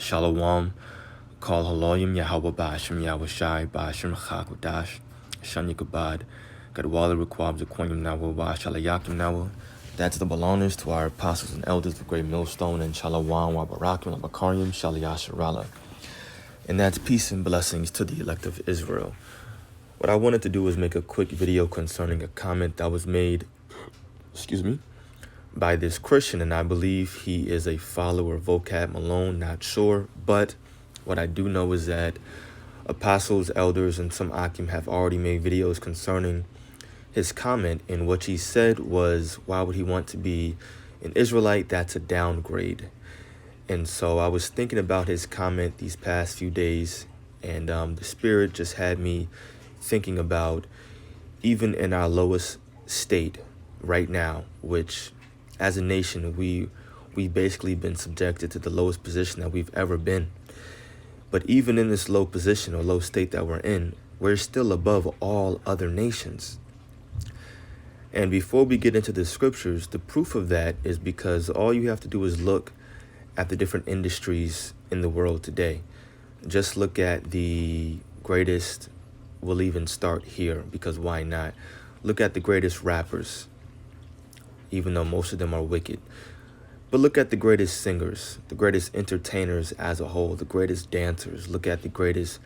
Shalom, Kol Haloyim Yahweh Bashim Yahweh Shai Bashim Chakodash Shan Yikabad Gadwala Requabs Aquanium Nawa Shalayakim Nawa. That's the belongers to our apostles and elders, the great millstone, and Shalom Wabarakim Labakarim Shalayasharala. And that's peace and blessings to the elect of Israel. What I wanted to do was make a quick video concerning a comment that was made, by this Christian, and I believe he is a follower of Vocab Malone, not sure, but what I do know is that apostles, elders, and some Akim have already made videos concerning his comment, and what he said was, why would he want to be an Israelite? That's a downgrade. And so I was thinking about his comment these past few days, and the Spirit just had me thinking about even in our lowest state right now, which as a nation, we've basically been subjected to the lowest position that we've ever been. But even in this low position or low state that we're in, we're still above all other nations. And before we get into the scriptures, the proof of that is because all you have to do is look at the different industries in the world today. Just look at the greatest, we'll even start here because why not? Look at the greatest rappers, even though most of them are wicked. But look at the greatest singers, the greatest entertainers as a whole, the greatest dancers. Look at the greatest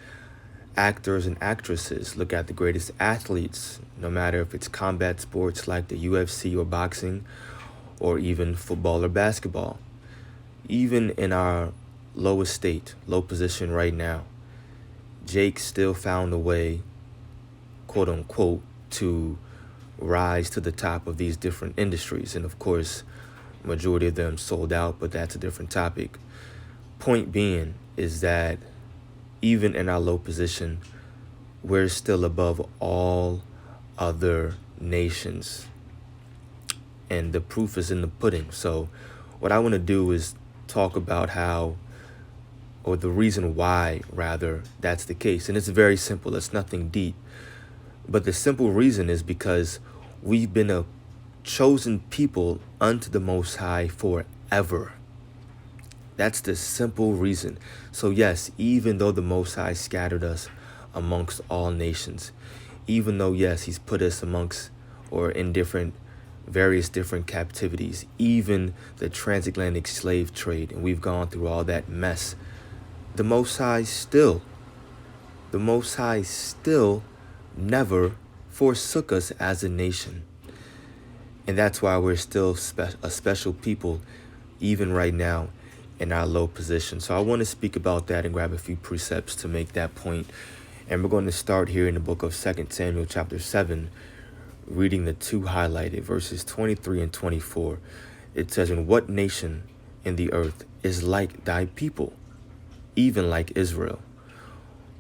actors and actresses. Look at the greatest athletes, no matter if it's combat sports like the UFC or boxing, or even football or basketball. Even in our lowest state, low position right now, Jake still found a way, quote unquote, to rise to the top of these different industries. And of course, majority of them sold out, but that's a different topic. Point being is that even in our low position, we're still above all other nations. And the proof is in the pudding. So what I want to do is talk about how, or the reason why, rather, that's the case. And it's very simple. It's nothing deep. But the simple reason is because we've been a chosen people unto the Most High forever. That's the simple reason. So yes, even though the Most High scattered us amongst all nations, even though, yes, he's put us amongst or in various different captivities, even the transatlantic slave trade, and we've gone through all that mess, the Most High still never forsook us as a nation. And that's why we're still a special people, even right now in our low position. So I want to speak about that and grab a few precepts to make that point. And we're going to start here in the book of 2 Samuel chapter 7, reading the two highlighted verses 23 and 24. It says, "And what nation in the earth is like thy people, even like Israel,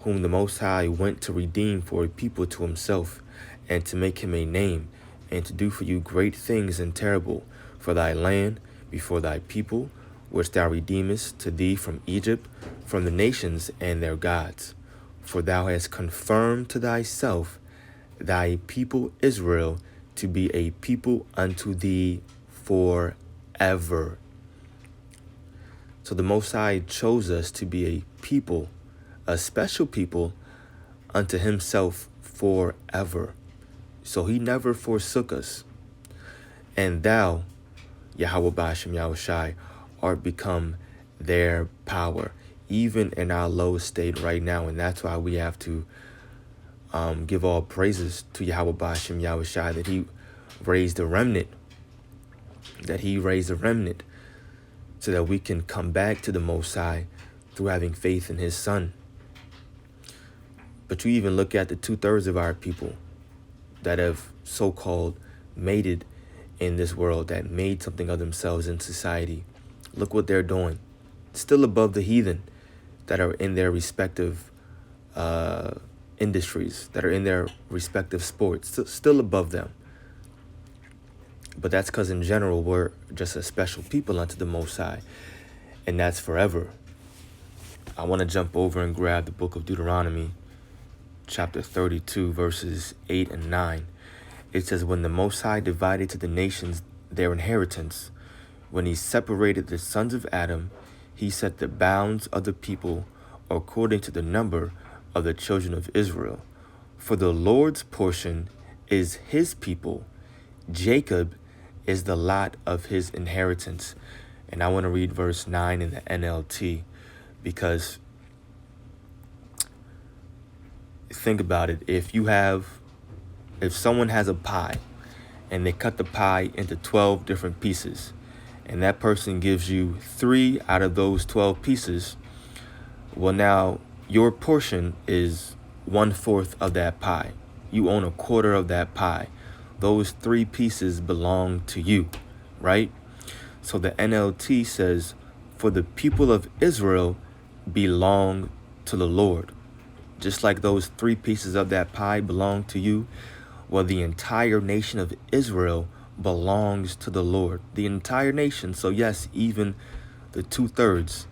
whom the Most High went to redeem for a people to himself, and to make him a name, and to do for you great things and terrible for thy land before thy people, which thou redeemest to thee from Egypt, from the nations and their gods. For thou hast confirmed to thyself thy people Israel to be a people unto thee forever." So the Most High chose us to be a people, a special people unto himself forever. So he never forsook us. And thou, Yahweh Bashim Yahweh Shai, art become their power, even in our lowest state right now. And that's why we have to give all praises to Yahweh Bashim Yahweh Shai, that he raised a remnant, so that we can come back to the Most High through having faith in his Son. But you even look at the 2/3 of our people that have so-called made it in this world, that made something of themselves in society. Look what they're doing. Still above the heathen that are in their respective industries, that are in their respective sports, still above them. But that's because in general, we're just a special people unto the Most High, and that's forever. I want to jump over and grab the book of Deuteronomy, chapter 32, verses 8 and 9. It says, "When the Most High divided to the nations their inheritance, when he separated the sons of Adam, he set the bounds of the people according to the number of the children of Israel. For the Lord's portion is his people. Jacob is the lot of his inheritance. And I want to read verse 9 in the NLT, because think about it. If someone has a pie and they cut the pie into 12 different pieces, and that person gives you 3 out of those 12 pieces, well, now your portion is 1/4 of that pie. You own 1/4 of that pie. Those 3 pieces belong to you, right? So the NLT says, for the people of Israel belong to the Lord. Just like those 3 pieces of that pie belong to you, well, the entire nation of Israel belongs to the Lord. The entire nation. So yes, even the 2/3,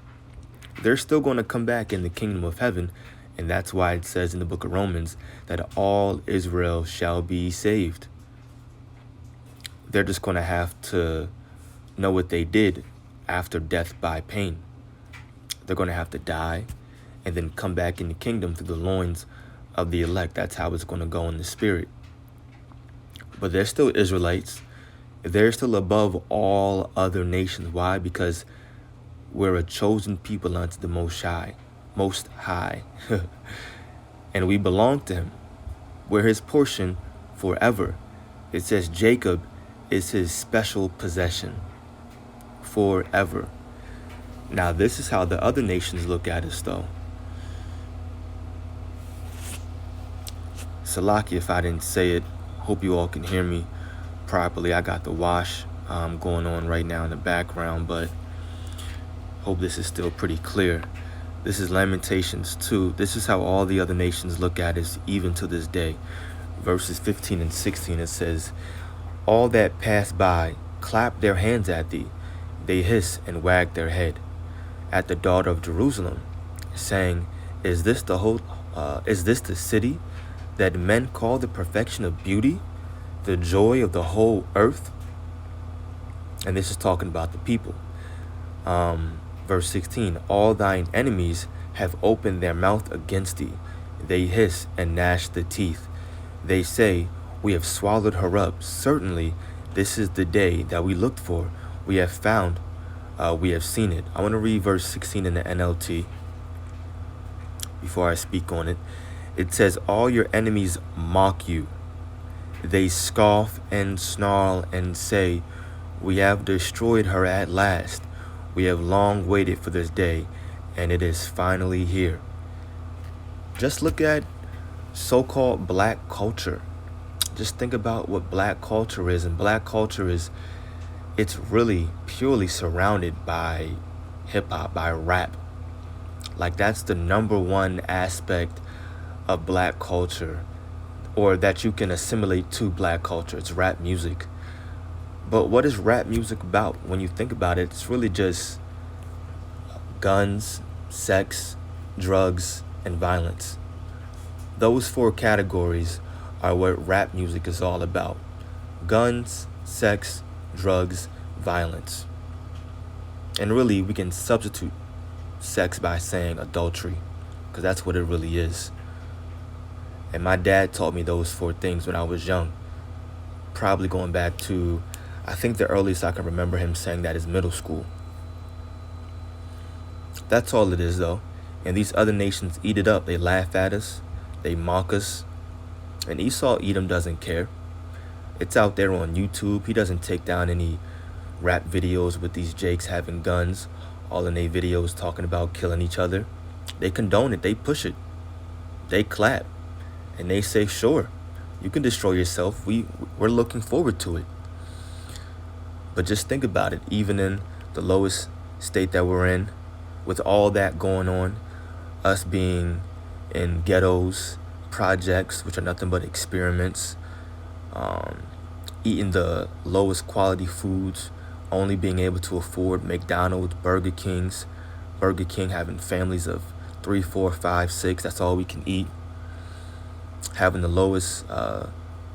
they're still going to come back in the kingdom of heaven. And that's why it says in the book of Romans that all Israel shall be saved. They're just going to have to know what they did after death by pain. They're going to have to die and then come back in the kingdom through the loins of the elect. That's how it's going to go in the spirit. But they're still Israelites. They're still above all other nations. Why? Because we're a chosen people unto the Most High. Most High. And we belong to him. We're his portion forever. It says Jacob is his special possession forever. Now, this is how the other nations look at us, though. Salaki, if I didn't say it, hope you all can hear me properly. I got the wash going on right now in the background, but hope this is still pretty clear. This is Lamentations 2. This is how all the other nations look at us even to this day. Verses 15 and 16, it says, all that pass by clap their hands at thee. They hiss and wag their head at the daughter of Jerusalem, saying, is this the city that men call the perfection of beauty, the joy of the whole earth? And this is talking about the people. Verse 16, all thine enemies have opened their mouth against thee. They hiss and gnash the teeth. They say, we have swallowed her up. Certainly, this is the day that we looked for. We have found, we have seen it. I want to read verse 16 in the NLT before I speak on it. It says, all your enemies mock you. They scoff and snarl and say, we have destroyed her at last. We have long waited for this day, and it is finally here. Just look at so-called black culture. Just think about what black culture is. And black culture it's really purely surrounded by hip-hop, by rap. Like, that's the number one aspect of black culture, or that you can assimilate to black culture. It's rap music. But what is rap music about? When you think about it, it's really just guns, sex, drugs, and violence. Those 4 categories are what rap music is all about. Guns, sex, drugs, violence. And really, we can substitute sex by saying adultery, because that's what it really is. And my dad taught me those 4 things when I was young. Probably going back to, I think the earliest I can remember him saying that is middle school. That's all it is, though. And these other nations eat it up. They laugh at us. They mock us. And Esau Edom doesn't care. It's out there on YouTube. He doesn't take down any rap videos with these jakes having guns, all in their videos talking about killing each other. They condone it. They push it. They clap. And they say, sure, you can destroy yourself. We're looking forward to it. But just think about it. Even in the lowest state that we're in, with all that going on, us being in ghettos, projects, which are nothing but experiments, eating the lowest quality foods, only being able to afford McDonald's, Burger Kings, Burger King having families of 3, 4, 5, 6, that's all we can eat. Having the lowest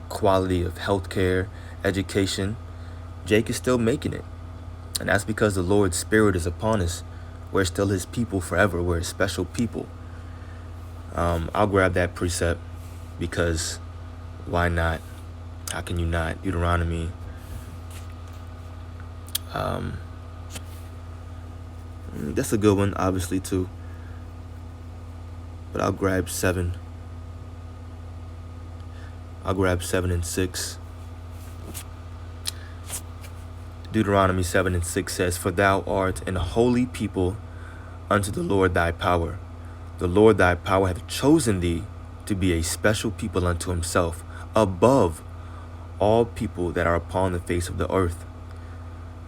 quality of healthcare, education, Jake is still making it. And that's because the Lord's Spirit is upon us. We're still his people forever. We're a special people. I'll grab that precept because why not? How can you not? Deuteronomy. That's a good one, obviously, too. But I'll grab 7. I'll grab 7 and 6. Deuteronomy 7 and 6 says, "For thou art an holy people unto the Lord thy power. The Lord thy power hath chosen thee to be a special people unto himself, above all people that are upon the face of the earth.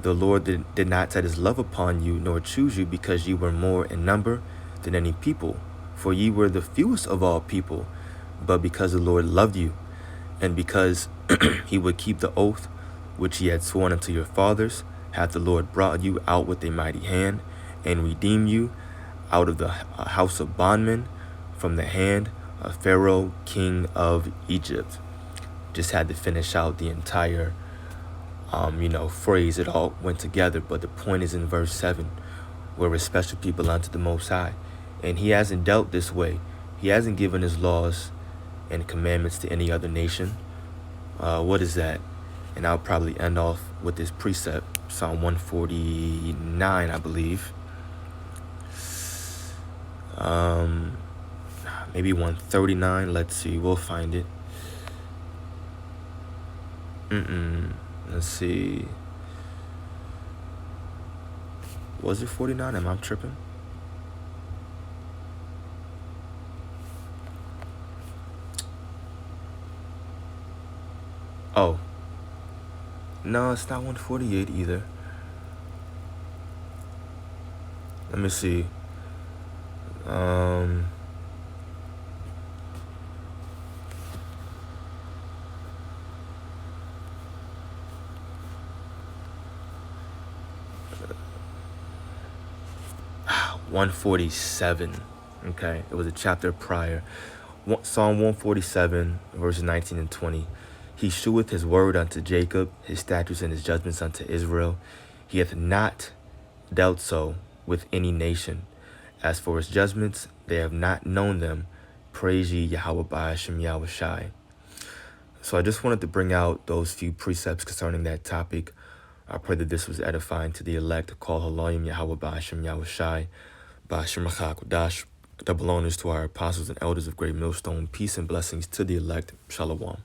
The Lord did not set his love upon you, nor choose you, because ye were more in number than any people. For ye were the fewest of all people, but because the Lord loved you, and because he would keep the oath which he had sworn unto your fathers, hath the Lord brought you out with a mighty hand, and redeemed you out of the house of bondmen, from the hand of Pharaoh, king of Egypt." Just had to finish out the entire, phrase. It all went together, but the point is in verse 7, where we're special people unto the Most High. And he hasn't dealt this way. He hasn't given his laws and commandments to any other nation. What is that? And I'll probably end off with this precept, Psalm 149, I believe. Maybe 139. Let's see. We'll find it. Let's see. Was it 49? Am I tripping? Oh. No, it's not 148 either. Let me see. 147. Okay, it was a chapter prior. Psalm 147, verses 19 and 20. "He sheweth his word unto Jacob, his statutes and his judgments unto Israel. He hath not dealt so with any nation. As for his judgments, they have not known them. Praise ye Yahweh Ba'ashem Yahweh Shai." So I just wanted to bring out those few precepts concerning that topic. I pray that this was edifying to the elect. Call Halayim Yahweh Ba'ashem Yahweh Shai. Ba'ashem Rachakodash. Double honors to our apostles and elders of Great Millstone. Peace and blessings to the elect. Shalom.